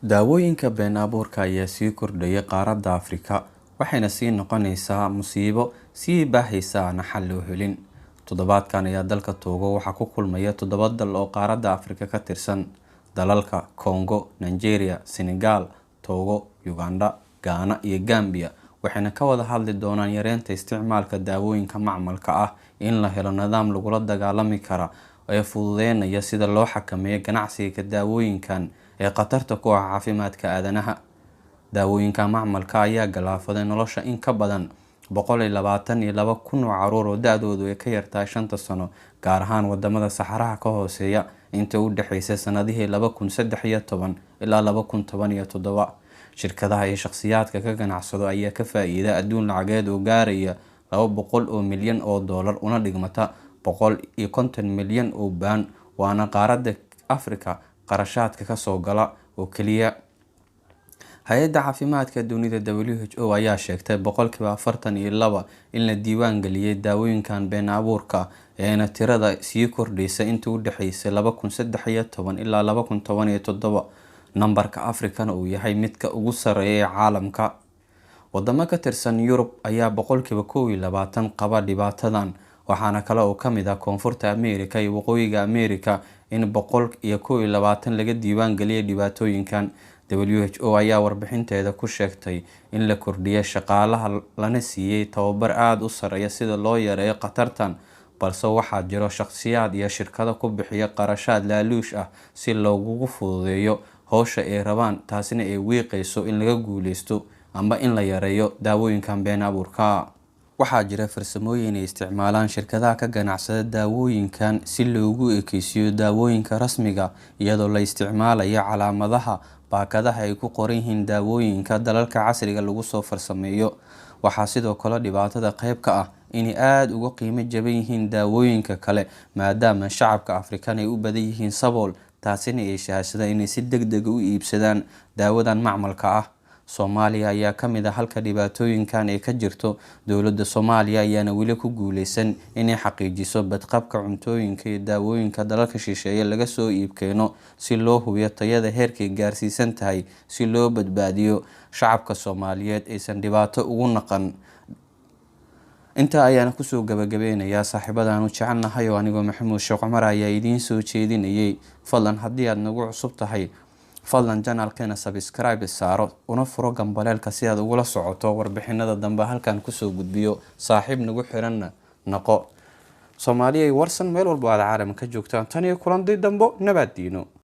Daawooyinka been abuurka ayaa sii kordhaya qaaradda Afrika, waxayna sii noqonaysaa musiibo sii baahaysa aan xal loo helin. Toddobaadkan ayaa dalka Togo waxaa ku kulmaya 7 dal oo qaaradda Afrika ka tirsan, dalalka Congo, Nigeria, Senegal, Togo, Uganda, Ghana iyo Gambia, waxayna ka wada hadli doonaan yareynta isticmaalka daawooyinka macmalka ah in la helo nidaam lagula dagaallami kara ee fududeynaya sida loo xakameeyo ganacsiga daawooyinkan ee khatarta ku ah caafimaadka aadanaha. Daawooyinka macmalka ayaa galaafaday nolosha in ka badan 122,000 oo carruur oo da'doodu ay ka yartahay 5 sano, gaar ahaan wadamada saxaraha ka hooseeya inta u dhaxaysay sanadihii 2013 ilaa 2017. Shirkadaha iyo shakhsiyaadka ka ganacsado ayaa ka faa'iiday adduun lacageed oo gaaraya $200 milyan una dhigmata 150 milyan oo baan, waana qaaradda Afrika qarashaadka ka soo gala oo kaliya. Hay'adda Caafimaadka Dunida WHO ayaa sheegtay 42% in la diiwaan geliyay daawooyinkan been abuurka eena tirada sii kordhaysa inta u dhaxaysay 2013 ilaa 2017. Nambarka Afrikana uu yahay midka ugu sarreeya caalamka. Wadamo ka tirsan Yurub ayaa 21% qaba dhibaatadan, waxaana kale oo ka mid ah Koonfurta Ameerika iyo Waqooyiga Ameerika in 121 laga diiwaan geliyay dhibaatooyinkan. WHO ayaa warbixinteeda ku sheegtay in la kordhiyay shaqaalaha lana siiyay tababar aad u sareeya sida loo yareeyo khatartan, balse waxaa jiro shakhsiyaad iyo shirkado ku bixiya qarashaad laaluush ah si loogu fududeeyo hawsha ay rabaan, taasina ay wiiqayso in laga guuleysto ama in la yareeyo daawooyinkan been abuurka. Waxaa jira farsamooyin ay isticmaalaan shirkadaha ka ganacsada daawooyinkan si loogu ekaysiiyo daawooyinka rasmiga iyadoo la isticmaalayo calaamadaha baakadaha ay ku qoran yihiin daawooyinka dalalka casriga lagu soo farsameeyo. Waxaa sidoo kale dhibaatada qayb ka ah inay aad uga qiimo jaban yihiin daawooyinka kale maadaama shacabka Afrikaan ay u badan yihiin sabool, taasina ay sahashaday inay si degdeg u iibsadaan daawadan macmalka ah. Soomaaliya ayaa ka mid ah halka dhibaatooyinkan ay ka jirto. Dowladda Soomaaliya ayaana weli ku guuleysan inay xaqiijiso badqabka cuntooyinka iyo daawooyinka dalalka shisheeye laga soo iibkeeno si loo hubiyo tayada heerkay gaarsiisan tahay si loo badbaadiyo shacabka Soomaaliyeed aysan dhibaato ugu naqan. Inta ayaana kusoo gabagabeynayaa saaxiibadan u jecelnahay oo anigoo Maxamuud Sheekh Cumar ayaa idiin soo jeedinayay. Fadlan haddii aad nagu cusub tahay, fadlan channelkeena subscribe saaro una furo gambaleelka si aad ugula socoto warbixinada dambe halkan kusoo gudbiyo. Saaxiib nagu xiranna noqo. Soomaaliya warsan meel walba aad caalamka ka joogtaan. Tan iyo kulanti dambe nabadiino.